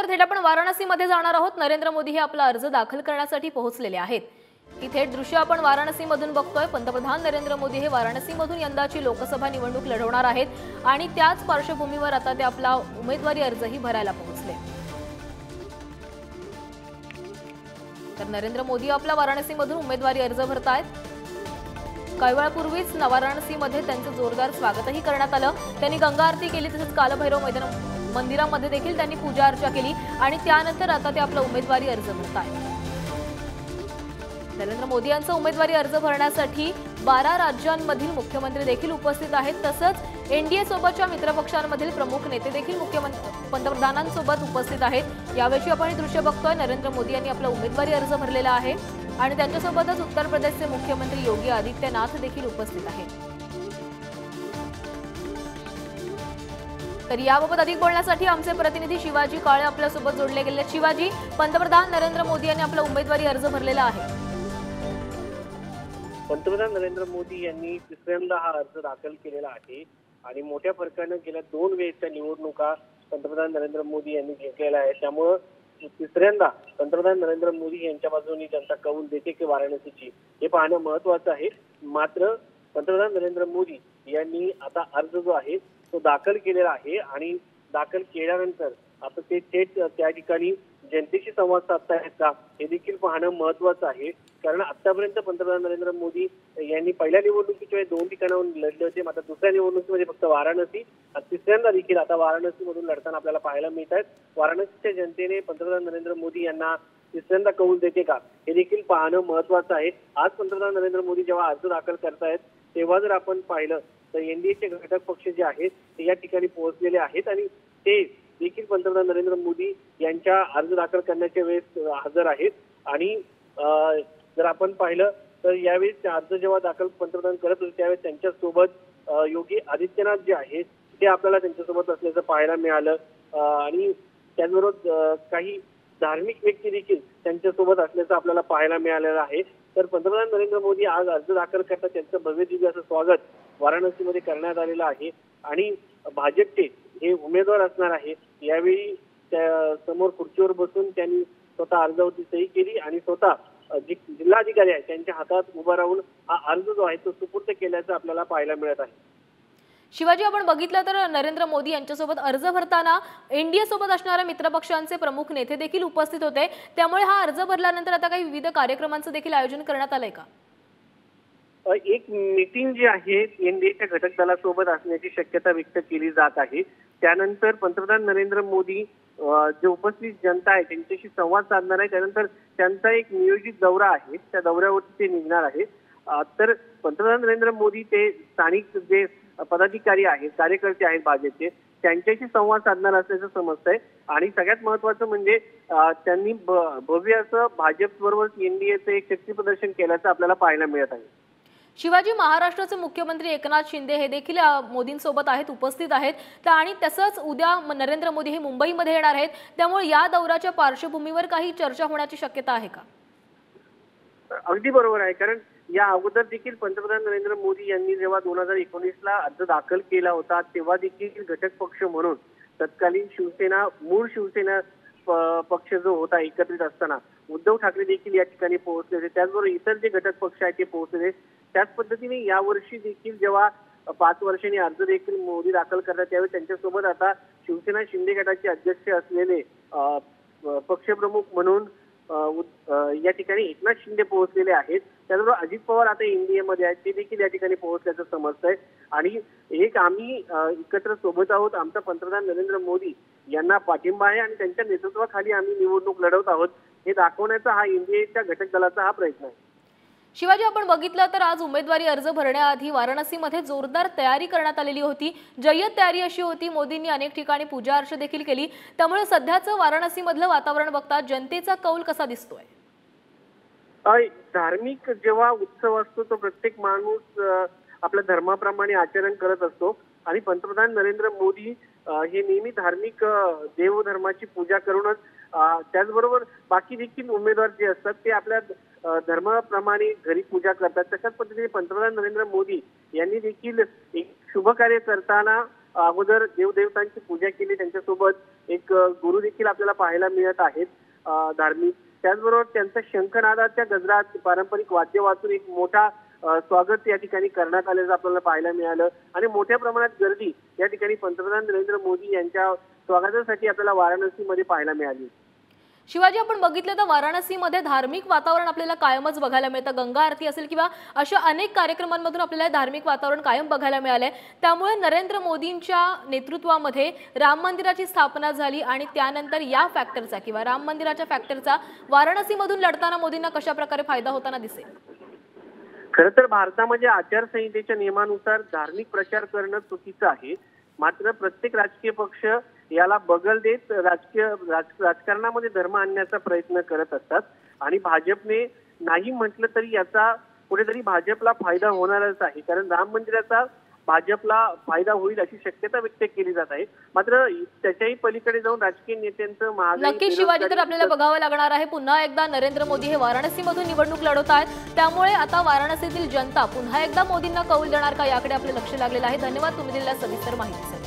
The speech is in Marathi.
यानंतर थेट आपण वाराणसीमध्ये जाणार आहोत। नरेंद्र मोदी हे आपला अर्ज दाखल करण्यासाठी पोहोचलेले आहेत। ही थेट दृश्य आपण वाराणसीमधून बघतोय। पंतप्रधान नरेंद्र मोदी हे वाराणसीमधून यंदाची लोकसभा निवडणूक लढवणार आहेत आणि त्याच पार्श्वभूमीवर आता ते आपला उमेदवारी अर्जही भरायला पोहोचले। तर नरेंद्र मोदी आपला वाराणसीमधून उमेदवारी अर्ज भरतायत। काही वेळापूर्वीच वाराणसीमध्ये त्यांचं जोरदार स्वागतही करण्यात आलं। त्यांनी गंगा आरती केली, तसेच कालभैरव मंदिरामध्ये देखील त्यांनी पूजा अर्चा केली आणि त्यानंतर आता ते आपला उमेदवारी अर्ज भरतायत। नरेंद्र मोदी यांचा उमेदवारी अर्ज भरण्यासाठी 12 राज्यांमधील मुख्यमंत्री देखील उपस्थित आहेत। तसंच एनडीए सोबतच्या मित्रपक्षांमधील प्रमुख नेते देखील पंतप्रधानांसोबत उपस्थित आहेत। यावेळी आपण हे दृश्य बघतोय। नरेंद्र मोदी यांनी आपला उमेदवारी अर्ज भरलेला आहे आणि त्यांच्यासोबतच उत्तर प्रदेशचे मुख्यमंत्री योगी आदित्यनाथ देखील उपस्थित आहेत। तर याबाबत अधिक बोलण्यासाठी आमचे प्रतिनिधी शिवाजी काळे आपल्यासोबत जोडले गेले। शिवाजी, पंतप्रधान नरेंद्र मोदी यांनी आपला उमेदवारी अर्ज भरलेला आहे। पंतप्रधान नरेंद्र मोदी यांनी तिसऱ्यांदा हा अर्ज दाखल केलेला आहे आणि मोठ्या फरकाने गेल्या 2 वेळच्या निवडणुका पंतप्रधान नरेंद्र मोदी यांनी जिंकलेल्या आहेत। त्यामुळे तिसऱ्यांदा पंतप्रधान नरेंद्र मोदी यांच्या बाजूने जनता कौल देते की वाराणसीची, हे पाहणं महत्वाचं आहे। मात्र पंतप्रधान नरेंद्र मोदी यांनी आता अर्ज जो आहे तो दाखल केलेला आहे आणि दाखल केल्यानंतर आता ते थेट त्या ठिकाणी जनतेशी संवाद साधतायत का, हे देखील पाहणं महत्वाचं आहे। कारण आतापर्यंत पंतप्रधान नरेंद्र मोदी यांनी पहिल्या निवडणुकीच्या वेळी 2 ठिकाणाहून लढले होते, मात्र दुसऱ्या निवडणुकीमध्ये फक्त वाराणसी आणि तिसऱ्यांदा देखील आता वाराणसीमधून लढताना आपल्याला पाहायला मिळत आहेत। वाराणसीच्या जनतेने पंतप्रधान नरेंद्र मोदी यांना तिसऱ्यांदा कौल देते का, हे देखील पाहणं महत्वाचं आहे। आज पंतप्रधान नरेंद्र मोदी जेव्हा अर्ज दाखल करतायत तेव्हा जर आपण पाहिलं तर एनडीएचे घटक पक्ष जे आहेत ते या ठिकाणी पोहोचलेले आहेत आणि ते देखील पंतप्रधान नरेंद्र मोदी यांच्या अर्ज दाखल करण्याच्या वेळेस हजर आहेत। आणि जर आपण पाहिलं तर यावेळी अर्ज जेव्हा दाखल पंतप्रधान करत होते त्यावेळेस त्यांच्यासोबत योगी आदित्यनाथ जे आहेत ते आपल्याला त्यांच्यासोबत असल्याचं पाहायला मिळालं आणि त्याचबरोबर काही धार्मिक व्यक्ती देखील त्यांच्यासोबत असल्याचं आपल्याला पाहायला मिळालेलं आहे। तर पंतप्रधान नरेंद्र मोदी आज अर्ज दाखल करतात, त्यांचं भव्य दिव्य असं स्वागत वाराणसीमध्ये करण्यात आलेलं आहे आणि भाजपचे हे उमेदवार असणार आहे। यावेळी त्या समोर खुर्चीवर बसून त्यांनी स्वतः अर्जावरती सही केली आणि स्वतः जिल्हाधिकारी आहेत त्यांच्या हातात उभा राहून हा अर्ज जो आहे तो सुपूर्द केल्याचं आपल्याला पाहायला मिळत आहे। शिवाजी, आपण बघितलं तर नरेंद्र मोदी यांच्यासोबत अर्ज भरताना एनडीए सोबत असणाऱ्या मित्रपक्षांचे प्रमुख नेते देखील उपस्थित होते, त्यामुळे हा अर्ज भरल्यानंतर आता काही विविध कार्यक्रमांचं देखील आयोजन करण्यात आलंय का? एक मीटिंग जी आहे एनडीएच्या घटक दलासोबत असण्याची शक्यता व्यक्त केली जात आहे। त्यानंतर पंतप्रधान नरेंद्र मोदी जे उपस्थित जनता आहे त्यांच्याशी संवाद साधणार आहे। त्यानंतर त्यांचा एक नियोजित दौरा आहे, त्या दौऱ्यावरती ते निघणार आहे। तर पंतप्रधान नरेंद्र मोदी ते स्थानिक जे पदाधिकारी आहेत, कार्यकर्ते आहेत भाजपचे, त्यांच्याशी संवाद साधणार असल्याचं समजतंय आणि सगळ्यात महत्वाचं म्हणजे त्यांनी भव्य असं भाजप बरोबर एनडीएचं एक शक्ती प्रदर्शन केल्याचं आपल्याला पाहायला मिळत आहे। शिवाजी, महाराष्ट्राचे मुख्यमंत्री एकनाथ शिंदे हे देखील मोदींसोबत आहेत, उपस्थित आहेत आणि तसंच उद्या नरेंद्र मोदी हे मुंबईमध्ये येणार आहेत, त्यामुळे या दौऱ्याच्या पार्श्वभूमीवर काही चर्चा होण्याची शक्यता आहे का? अगदी बरोबर आहे, कारण या अगोदर देखील पंतप्रधान नरेंद्र मोदी यांनी जेव्हा 2019ला अर्ज दाखल केला होता तेव्हा देखील घटक पक्ष म्हणून तत्कालीन शिवसेना, मूळ शिवसेना पक्ष जो होता एकत्रित असताना उद्धव ठाकरे देखील या ठिकाणी पोहोचले होते, त्याचबरोबर इतर जे घटक पक्ष आहेत ते पोहोचले। त्याच पद्धतीने यावर्षी देखील जेव्हा 5 वर्षांनी अर्ज देखील मोदी दाखल करतात त्यावेळी त्यांच्यासोबत आता शिवसेना शिंदे गटाचे अध्यक्ष असलेले पक्षप्रमुख म्हणून या ठिकाणी एकनाथ शिंदे पोहोचलेले आहेत। त्याचबरोबर अजित पवार आता एनडीए मध्ये आहेत, ते देखील या ठिकाणी पोहोचल्याचं समजतंय आणि एक आम्ही एकत्र सोबत आहोत, आमचा पंतप्रधान नरेंद्र मोदी यांना पाठिंबा आहे आणि त्यांच्या नेतृत्वाखाली आम्ही निवडणूक लढवत आहोत हे दाखवण्याचा हा एनडीएच्या घटक दलाचा हा प्रयत्न आहे। शिवाजी, आपण बघितलं तर आज उमेदवारी अर्ज भरण्याआधी वाराणसीमध्ये जोरदार तयारी करण्यात आलेली होती, जय्यत तयारी अशी होती। मोदींनी अनेक ठिकाणी पूजा अर्चा देखील केली, त्यामुळे सध्याचं वाराणसीमधलं वातावरण बघता जनतेचा कौल कसा दिसतोय? धार्मिक जेव्हा उत्सव असतो तो प्रत्येक माणूस आपल्या धर्माप्रमाणे आचरण करत असतो आणि पंतप्रधान नरेंद्र मोदी हे नेहमी धार्मिक देवधर्माची पूजा करूनच त्याचबरोबर बाकी देखील उमेदवार जे असतात ते आपल्या धर्माप्रमाणे घरी पूजा करतात। तशाच पद्धतीने पंतप्रधान नरेंद्र मोदी यांनी देखील एक शुभ कार्य करताना अगोदर देवदेवतांची पूजा केली, त्यांच्यासोबत एक गुरु देखील आपल्याला पाहायला मिळत आहेत धार्मिक. त्याचबरोबर त्यांचा शंखनादाच्या गजरात पारंपरिक वाद्य वाजून एक मोठा स्वागत या ठिकाणी करण्यात आल्याचं आपल्याला पाहायला मिळालं आणि मोठ्या प्रमाणात गर्दी या ठिकाणी पंतप्रधान नरेंद्र मोदी यांच्या स्वागतासाठी आपल्याला वाराणसीमध्ये पाहायला मिळाली. शिवाजी, आपण बघितलं तर वाराणसीमध्ये धार्मिक वातावरण आपल्याला कायमच बघायला मिळतं. गंगा आरती असेल किंवा अशा अनेक कार्यक्रमांमधून आपल्याला धार्मिक वातावरण कायम बघायला मिळालंय. त्यामुळे नरेंद्र मोदींच्या नेतृत्वामध्ये राम मंदिराची स्थापना झाली आणि त्यानंतर या फॅक्टरचा किंवा राम मंदिराच्या फॅक्टरचा वाराणसीमधून लढताना मोदींना कशा प्रकारे फायदा होताना दिसेल? खरं तर भारतामध्ये आचारसंहितेच्या नियमानुसार धार्मिक प्रचार करणं चुकीचं आहे. मात्र प्रत्येक राजकीय पक्ष याला बगल देत राजकारणामध्ये धर्म आणण्याचा प्रयत्न करत असतात आणि भाजपने नाही म्हटलं तरी याचा कुठेतरी भाजपला फायदा होणारच आहे. कारण राम मंदिराचा भाजपला फायदा होईल अशी शक्यता व्यक्त केली जात आहे. मात्र त्याच्याही पलीकडे जाऊन राजकीय नेत्यांचं नक्कीच शिवाजी, तर आपल्याला बघावं लागणार आहे. पुन्हा एकदा नरेंद्र मोदी हे वाराणसीमधून निवडणूक लढवत आहेत. त्यामुळे आता वाराणसीतील जनता पुन्हा एकदा मोदींना कौल देणार का, याकडे आपले लक्ष लागलेलं आहे. धन्यवाद तुम्ही दिलेल्या सविस्तर माहितीसाठी.